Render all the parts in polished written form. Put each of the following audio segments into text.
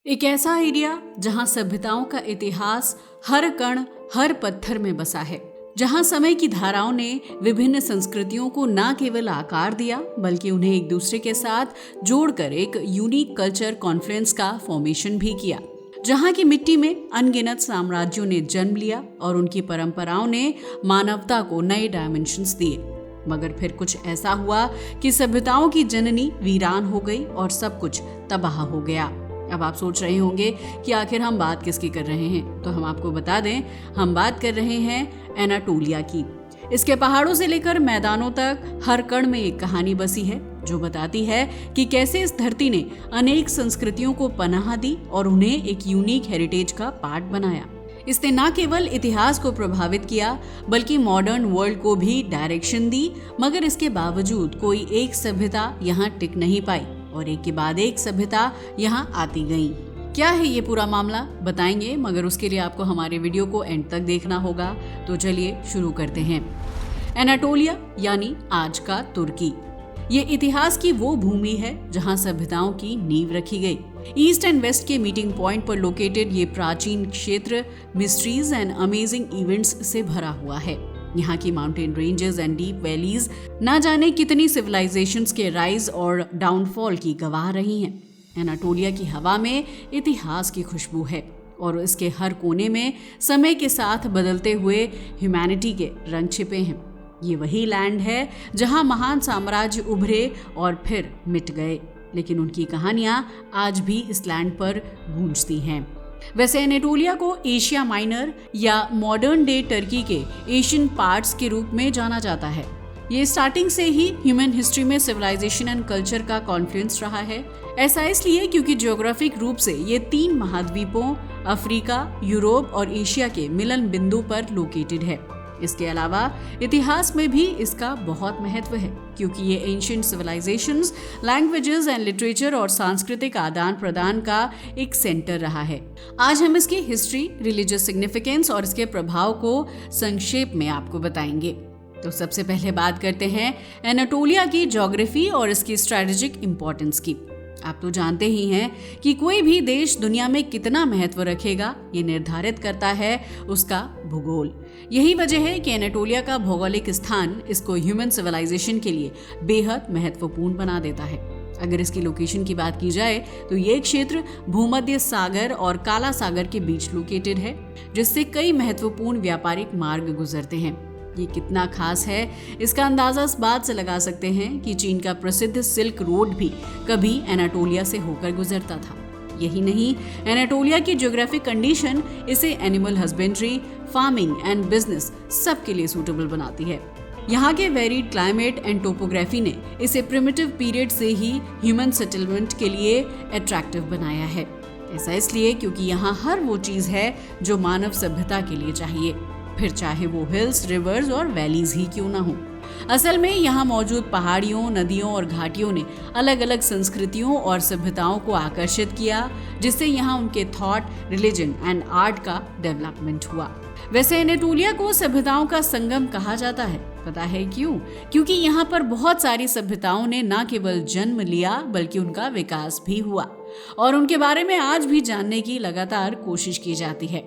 एक ऐसा एरिया जहां सभ्यताओं का इतिहास हर कण हर पत्थर में बसा है, जहां समय की धाराओं ने विभिन्न संस्कृतियों को न केवल आकार दिया बल्कि उन्हें एक दूसरे के साथ जोड़कर एक यूनिक कल्चर कॉन्फ्रेंस का फॉर्मेशन भी किया, जहां की मिट्टी में अनगिनत साम्राज्यों ने जन्म लिया और उनकी परंपराओं ने मानवता को नए डायमेंशंस दिए। मगर फिर कुछ ऐसा हुआ कि सभ्यताओं की जननी वीरान हो गई और सब कुछ तबाह हो गया। अब आप सोच रहे होंगे कि आखिर हम बात किसकी कर रहे हैं, तो हम आपको बता दें, हम बात कर रहे हैं एनाटोलिया की। इसके पहाड़ों से लेकर मैदानों तक हर कण में एक कहानी बसी है जो बताती है कि कैसे इस धरती ने अनेक संस्कृतियों को पनाह दी और उन्हें एक यूनिक हेरिटेज का पार्ट बनाया। इसने न केवल इतिहास को प्रभावित किया बल्कि मॉडर्न वर्ल्ड को भी डायरेक्शन दी, मगर इसके बावजूद कोई एक सभ्यता यहाँ टिक नहीं पाई और एक के बाद एक सभ्यता यहाँ आती गई। क्या है ये पूरा मामला बताएंगे, मगर उसके लिए आपको हमारे वीडियो को एंड तक देखना होगा। तो चलिए शुरू करते हैं। एनाटोलिया यानी आज का तुर्की, ये इतिहास की वो भूमि है जहां सभ्यताओं की नींव रखी गई। ईस्ट एंड वेस्ट के मीटिंग पॉइंट पर लोकेटेड ये प्राचीन क्षेत्र मिस्ट्रीज एंड अमेजिंग इवेंट्स से भरा हुआ है। यहाँ की mountain ranges and deep valleys ना जाने कितनी सिविलाइजेशंस के राइज और डाउनफॉल की गवाह रही हैं। एनाटोलिया की हवा में इतिहास की खुशबू है और इसके हर कोने में समय के साथ बदलते हुए ह्यूमैनिटी के रंग छिपे हैं। ये वही लैंड है जहां महान साम्राज्य उभरे और फिर मिट गए, लेकिन उनकी कहानियां आज भी इस लैंड पर गूंजती हैं। वैसे एनाटोलिया को एशिया माइनर या मॉडर्न डे टर्की के एशियन पार्ट्स के रूप में जाना जाता है। ये स्टार्टिंग से ही ह्यूमन हिस्ट्री में सिविलाइजेशन एंड कल्चर का कॉन्फ्लुएंस रहा है। ऐसा इसलिए क्योंकि ज्योग्राफिक रूप से ये 3 महाद्वीपों अफ्रीका, यूरोप और एशिया के मिलन बिंदु पर लोकेटेड है। इसके अलावा इतिहास में भी इसका बहुत महत्व है क्योंकि ये ancient civilisations, languages and literature और सांस्कृतिक आदान प्रदान का एक सेंटर रहा है। आज हम इसकी हिस्ट्री, रिलीजियस सिग्निफिकेंस और इसके प्रभाव को संक्षेप में आपको बताएंगे। तो सबसे पहले बात करते हैं एनाटोलिया की ज्योग्राफी और इसकी स्ट्रेटेजिक इंपॉर्टेंस की। आप तो जानते ही हैं कि कोई भी देश दुनिया में कितना महत्व रखेगा ये निर्धारित करता है उसका भूगोल। यही वजह है कि एनाटोलिया का भौगोलिक स्थान इसको ह्यूमन सिविलाइजेशन के लिए बेहद महत्वपूर्ण बना देता है। अगर इसकी लोकेशन की बात की जाए तो ये क्षेत्र भूमध्य सागर और काला सागर के बीच लोकेटेड है, जिससे कई महत्वपूर्ण व्यापारिक मार्ग गुजरते हैं। ये कितना खास है इसका अंदाजा इस बात से लगा सकते हैं कि चीन का प्रसिद्ध सिल्क रोड भी कभी एनाटोलिया से होकर गुजरता था। यही नहीं, एनाटोलिया की ज्योग्राफिक कंडीशन इसे animal husbandry, farming and business सब के लिए सूटेबल बनाती है। यहाँ के वेरीड क्लाइमेट एंड टोपोग्राफी ने इसे प्रिमिटिव पीरियड से ही ह्यूमन सेटलमेंट के लिए अट्रैक्टिव बनाया है। ऐसा इसलिए क्योंकि यहाँ हर वो चीज है जो मानव सभ्यता के लिए चाहिए, फिर चाहे वो हिल्स, रिवर्स और वैलीज ही क्यों ना हो। असल में यहाँ मौजूद पहाड़ियों, नदियों और घाटियों ने अलग अलग संस्कृतियों और सभ्यताओं को आकर्षित किया, जिससे यहाँ उनके थॉट, रिलीजन एंड आर्ट का डेवलपमेंट हुआ। वैसे एनाटोलिया को सभ्यताओं का संगम कहा जाता है। पता है क्यों? क्योंकि यहाँ पर बहुत सारी सभ्यताओं ने न केवल जन्म लिया बल्कि उनका विकास भी हुआ और उनके बारे में आज भी जानने की लगातार कोशिश की जाती है।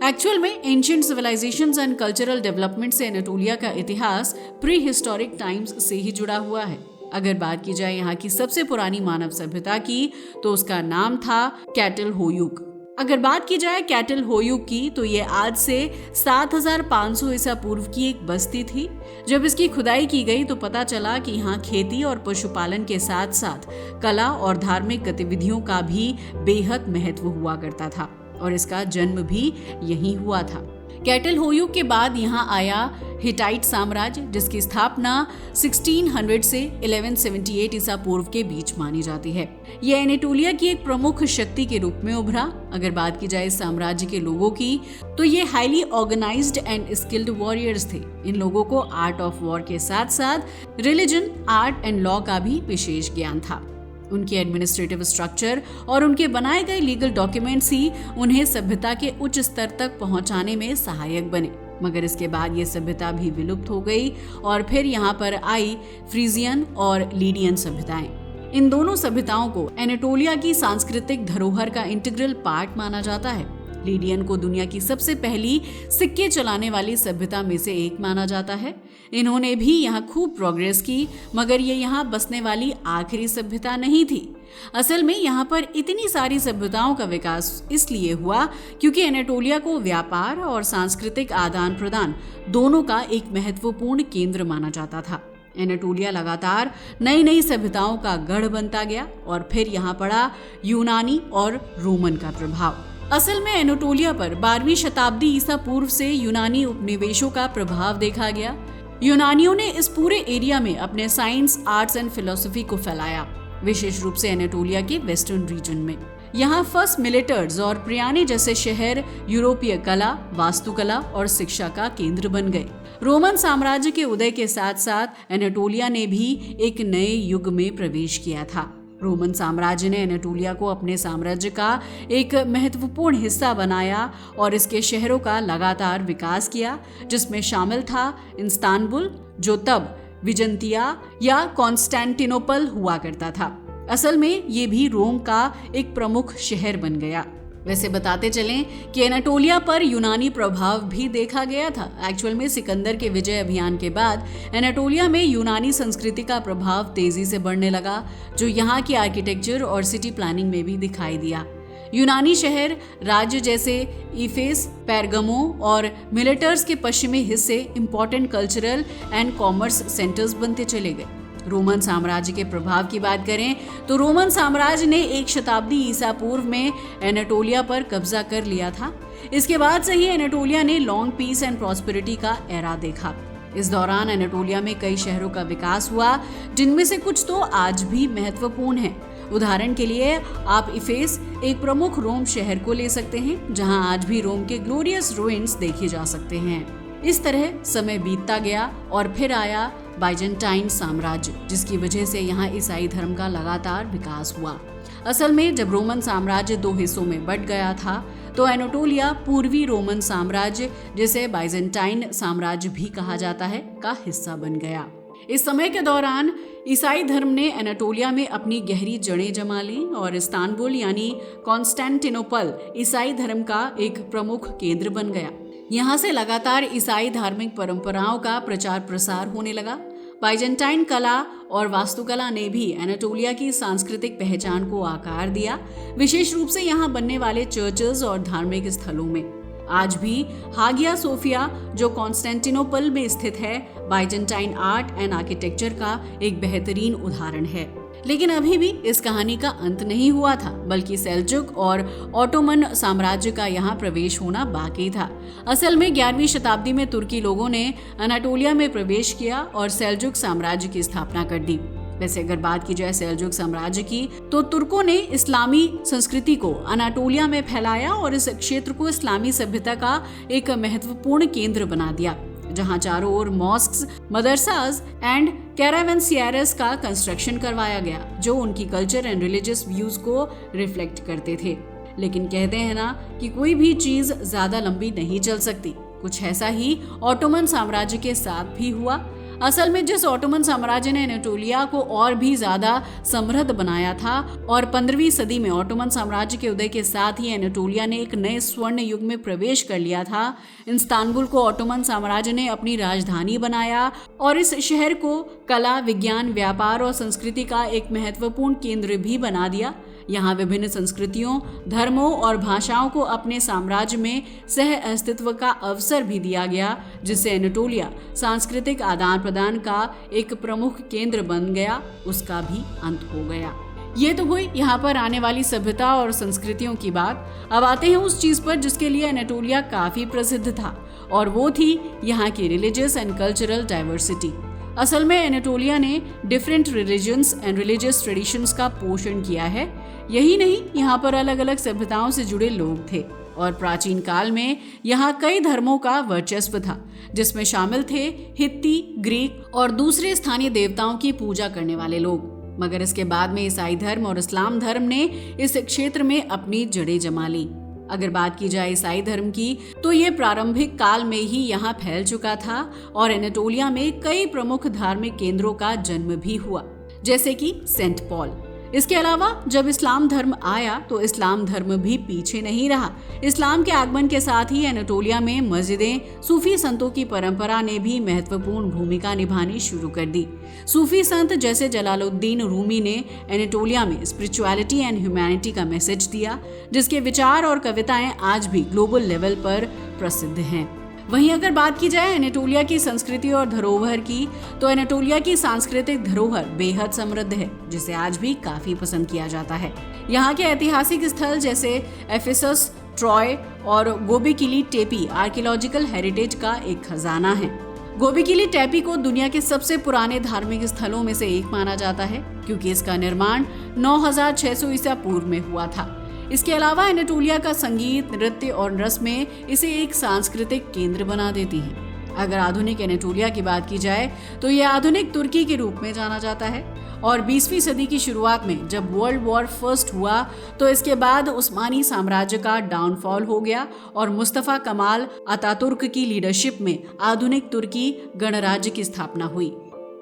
एक्चुअल में ancient civilisations and cultural development से एनाटोलिया का इतिहास प्री हिस्टोरिक टाइम्स से ही जुड़ा हुआ है। अगर बात की जाए यहाँ की सबसे पुरानी मानव सभ्यता की तो उसका नाम था कैटल होयुक। अगर बात की जाए कैटल होयुक की तो ये आज से 7500 ईसा पूर्व की एक बस्ती थी। जब इसकी खुदाई की गई तो पता चला कि यहाँ खेती और पशुपालन के साथ साथ कला और धार्मिक गतिविधियों का भी बेहद महत्व हुआ करता था और इसका जन्म भी यहीं हुआ था। कैटल होयुक के बाद यहाँ आया हिटाइट साम्राज्य, जिसकी स्थापना 1600 से 1178 ईसा पूर्व के बीच मानी जाती है। यह एनाटोलिया की एक प्रमुख शक्ति के रूप में उभरा। अगर बात की जाए इस साम्राज्य के लोगों की तो ये highly organised and skilled warriors थे। इन लोगों को आर्ट ऑफ वॉर के साथ साथ रिलीजन, आर्ट एंड लॉ का भी विशेष ज्ञान था। उनके एडमिनिस्ट्रेटिव स्ट्रक्चर और उनके बनाए गए लीगल डॉक्यूमेंट्स ही उन्हें सभ्यता के उच्च स्तर तक पहुंचाने में सहायक बने। मगर इसके बाद ये सभ्यता भी विलुप्त हो गई और फिर यहाँ पर आई फ्रीजियन और लीडियन सभ्यताएं। इन दोनों सभ्यताओं को एनाटोलिया की सांस्कृतिक धरोहर का इंटीग्रल पार्ट माना जाता है। लीडियन को दुनिया की सबसे पहली सिक्के चलाने वाली सभ्यता में से एक माना जाता है। इन्होंने भी यहाँ खूब प्रोग्रेस की, मगर ये यहाँ बसने वाली आखिरी सभ्यता नहीं थी। असल में यहाँ पर इतनी सारी सभ्यताओं का विकास इसलिए हुआ क्योंकि एनाटोलिया को व्यापार और सांस्कृतिक आदान प्रदान दोनों का एक महत्वपूर्ण केंद्र माना जाता था। एनाटोलिया लगातार नई नई सभ्यताओं का गढ़ बनता गया और फिर यहाँ पड़ा यूनानी और रोमन का प्रभाव। असल में एनाटोलिया पर 12वीं शताब्दी ईसा पूर्व से यूनानी उपनिवेशों का प्रभाव देखा गया। यूनानियों ने इस पूरे एरिया में अपने साइंस, आर्ट्स एंड फिलोसफी को फैलाया, विशेष रूप से एनाटोलिया के वेस्टर्न रीजन में। यहाँ फर्स्ट मिलिटर्स और प्रियाने जैसे शहर यूरोपीय कला, वास्तुकला और शिक्षा का केंद्र बन गए। रोमन साम्राज्य के उदय के साथ साथ एनाटोलिया ने भी एक नए युग में प्रवेश किया था। रोमन साम्राज्य ने एनाटोलिया को अपने साम्राज्य का एक महत्वपूर्ण हिस्सा बनाया और इसके शहरों का लगातार विकास किया, जिसमें शामिल था इस्तांबुल, जो तब विजंतिया या कॉन्स्टेंटिनोपल हुआ करता था। असल में ये भी रोम का एक प्रमुख शहर बन गया। वैसे बताते चलें कि एनाटोलिया पर यूनानी प्रभाव भी देखा गया था। एक्चुअल में सिकंदर के विजय अभियान के बाद एनाटोलिया में यूनानी संस्कृति का प्रभाव तेजी से बढ़ने लगा, जो यहाँ की आर्किटेक्चर और सिटी प्लानिंग में भी दिखाई दिया। यूनानी शहर राज्य जैसे इफेस, पेरगमो और मिलेटर्स के पश्चिमी हिस्से important cultural and commerce centres बनते चले गए। रोमन साम्राज्य के प्रभाव की बात करें तो रोमन साम्राज्य ने 1 शताब्दी ईसा पूर्व में एनाटोलिया पर कब्जा कर लिया था। इसके बाद से ही एनाटोलिया ने लॉन्ग पीस एंड प्रॉस्पेरिटी का एरा देखा। इस दौरान एनाटोलिया में कई शहरों का विकास हुआ, जिनमें से कुछ तो आज भी महत्वपूर्ण हैं। उदाहरण के लिए आप इफेस, एक प्रमुख रोम शहर को ले सकते हैं, जहां आज भी रोम के ग्लोरियस रूइंस देखे जा सकते हैं। इस तरह समय बीतता गया और फिर आया बाइजेंटाइन साम्राज्य, जिसकी वजह से यहाँ ईसाई धर्म का लगातार विकास हुआ। असल में जब रोमन साम्राज्य 2 हिस्सों में बंट गया था तो एनाटोलिया पूर्वी रोमन साम्राज्य, जिसे बाइजेंटाइन साम्राज्य भी कहा जाता है, का हिस्सा बन गया। इस समय के दौरान ईसाई धर्म ने एनाटोलिया में अपनी गहरी जड़ें जमा ली और इस्तांबुल यानी कॉन्स्टेंटिनोपल ईसाई धर्म का एक प्रमुख केंद्र बन गया। यहाँ से लगातार ईसाई धार्मिक परंपराओं का प्रचार प्रसार होने लगा। बाइजेंटाइन कला और वास्तुकला ने भी एनाटोलिया की सांस्कृतिक पहचान को आकार दिया, विशेष रूप से यहाँ बनने वाले चर्चेस और धार्मिक स्थलों में। आज भी हागिया सोफिया, जो कॉन्स्टेंटिनोपल में स्थित है, बाइजेंटाइन आर्ट एंड आर्किटेक्चर का एक बेहतरीन उदाहरण है। लेकिन अभी भी इस कहानी का अंत नहीं हुआ था, बल्कि सेल्जुक और ऑटोमन साम्राज्य का यहाँ प्रवेश होना बाकी था। असल में 11वीं शताब्दी में तुर्की लोगों ने अनाटोलिया में प्रवेश किया और सेल्जुक साम्राज्य की स्थापना कर दी। वैसे अगर बात की जाए सेल्जुक साम्राज्य की, तो तुर्कों ने इस्लामी संस्कृति को अनाटोलिया में फैलाया और इस क्षेत्र को इस्लामी सभ्यता का एक महत्वपूर्ण केंद्र बना दिया, जहां चारों ओर मॉस्क्स, मदरसास एंड कैरावेंसियर्स का कंस्ट्रक्शन करवाया गया, जो उनकी कल्चर एंड रिलीजियस व्यूज को रिफ्लेक्ट करते थे। लेकिन कहते हैं ना कि कोई भी चीज ज्यादा लंबी नहीं चल सकती। कुछ ऐसा ही ऑटोमन साम्राज्य के साथ भी हुआ। असल में जिस ऑटोमन साम्राज्य ने एनाटोलिया को और भी ज्यादा समृद्ध बनाया था और 15वीं सदी में ऑटोमन साम्राज्य के उदय के साथ ही एनाटोलिया ने एक नए स्वर्ण युग में प्रवेश कर लिया था। इस्तांबुल को ऑटोमन साम्राज्य ने अपनी राजधानी बनाया और इस शहर को कला, विज्ञान, व्यापार और संस्कृति का एक महत्वपूर्ण केंद्र भी बना दिया। यहाँ विभिन्न संस्कृतियों, धर्मों और भाषाओं को अपने साम्राज्य में सह अस्तित्व का अवसर भी दिया गया, जिससे एनाटोलिया सांस्कृतिक आदान प्रदान का एक प्रमुख केंद्र बन गया। उसका भी अंत हो गया। ये तो हुई यहाँ पर आने वाली सभ्यता और संस्कृतियों की बात। अब आते हैं उस चीज पर जिसके लिए एनाटोलिया काफी प्रसिद्ध था, और वो थी यहाँ की रिलीजियस एंड कल्चरल डाइवर्सिटी। असल में एनाटोलिया ने different religions and religious traditions का पोषण किया है। यही नहीं, यहाँ पर अलग अलग सभ्यताओं से जुड़े लोग थे और प्राचीन काल में यहाँ कई धर्मों का वर्चस्व था, जिसमें शामिल थे हित्ती, ग्रीक और दूसरे स्थानीय देवताओं की पूजा करने वाले लोग। मगर इसके बाद में ईसाई धर्म और इस्लाम धर्म ने इस क्षेत्र में अपनी जड़ें जमा ली। अगर बात की जाए ईसाई धर्म की, तो ये प्रारंभिक काल में ही यहाँ फैल चुका था और एनाटोलिया में कई प्रमुख धार्मिक केंद्रों का जन्म भी हुआ, जैसे कि सेंट पॉल। इसके अलावा जब इस्लाम धर्म आया तो इस्लाम धर्म भी पीछे नहीं रहा। इस्लाम के आगमन के साथ ही एनाटोलिया में मस्जिदें, सूफी संतों की परंपरा ने भी महत्वपूर्ण भूमिका निभानी शुरू कर दी। सूफी संत जैसे जलालुद्दीन रूमी ने एनाटोलिया में स्पिरिचुअलिटी एंड ह्यूमैनिटी का मैसेज दिया, जिसके विचार और कविताएं आज भी ग्लोबल लेवल पर प्रसिद्ध हैं। वहीं अगर बात की जाए एनाटोलिया की संस्कृति और धरोहर की, तो एनाटोलिया की सांस्कृतिक धरोहर बेहद समृद्ध है, जिसे आज भी काफी पसंद किया जाता है। यहाँ के ऐतिहासिक स्थल जैसे एफेसस, ट्रॉय और गोबेकिली टेपी आर्कियोलॉजिकल हेरिटेज का एक खजाना है। गोबेकिली टेपी को दुनिया के सबसे पुराने धार्मिक स्थलों में से एक माना जाता है, क्योंकि इसका निर्माण 9600 ईसा पूर्व में हुआ था। इसके अलावा एनाटोलिया का संगीत, नृत्य और रस्में इसे एक सांस्कृतिक केंद्र बना देती हैं। अगर आधुनिक एनाटोलिया की बात की जाए तो यह आधुनिक तुर्की के रूप में जाना जाता है और 20वीं सदी की शुरुआत में जब वर्ल्ड वॉर फर्स्ट हुआ तो इसके बाद उस्मानी साम्राज्य का डाउनफॉल हो गया और मुस्तफा कमाल अतातुर्क की लीडरशिप में आधुनिक तुर्की गणराज्य की स्थापना हुई।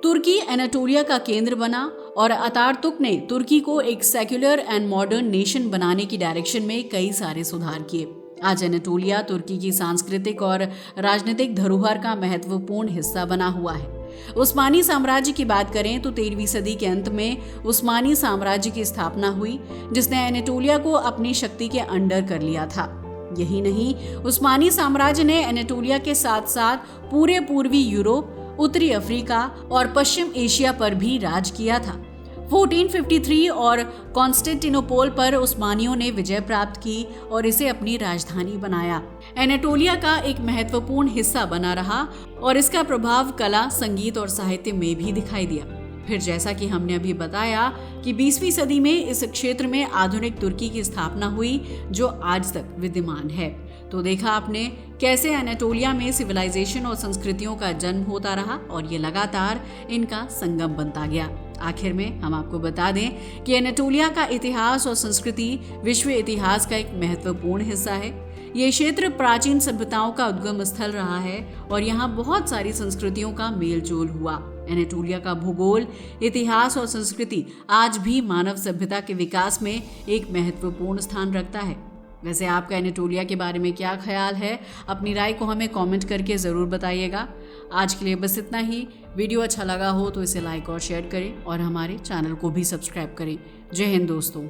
तुर्की एनाटोलिया का केंद्र बना और अतातुर्क ने तुर्की को एक सेक्युलर एंड मॉडर्न नेशन बनाने की डायरेक्शन में कई सारे सुधार किए। आज एनाटोलिया तुर्की की सांस्कृतिक और राजनीतिक धरोहर का महत्वपूर्ण हिस्सा बना हुआ है। उस्मानी साम्राज्य की बात करें तो 13वीं सदी के अंत में उस्मानी साम्राज्य की स्थापना हुई, जिसने एनाटोलिया को अपनी शक्ति के अंडर कर लिया था। यही नहीं, उस्मानी साम्राज्य ने एनाटोलिया के साथ साथ पूरे पूर्वी यूरोप, उत्तरी अफ्रीका और पश्चिम एशिया पर भी राज किया था। 1453 और कॉन्स्टेंटिनोपल पर उस्मानियों ने विजय प्राप्त की और इसे अपनी राजधानी बनाया। एनाटोलिया का एक महत्वपूर्ण हिस्सा बना रहा और इसका प्रभाव कला, संगीत और साहित्य में भी दिखाई दिया। फिर जैसा कि हमने अभी बताया कि 20वीं सदी में इस क्षेत्र में आधुनिक तुर्की की स्थापना हुई, जो आज तक विद्यमान है। तो देखा आपने कैसे एनाटोलिया में सिविलाइजेशन और संस्कृतियों का जन्म होता रहा और ये लगातार इनका संगम बनता गया। आखिर में हम आपको बता दें कि एनाटोलिया का इतिहास और संस्कृति विश्व इतिहास का एक महत्वपूर्ण हिस्सा है। ये क्षेत्र प्राचीन सभ्यताओं का उद्गम स्थल रहा है और यहाँ बहुत सारी संस्कृतियों का मेल जोल हुआ। एनाटोलिया का भूगोल, इतिहास और संस्कृति आज भी मानव सभ्यता के विकास में एक महत्वपूर्ण स्थान रखता है। वैसे आपका एनाटोलिया के बारे में क्या ख्याल है? अपनी राय को हमें कमेंट करके ज़रूर बताइएगा। आज के लिए बस इतना ही। वीडियो अच्छा लगा हो तो इसे लाइक और शेयर करें और हमारे चैनल को भी सब्सक्राइब करें। जय हिंद दोस्तों।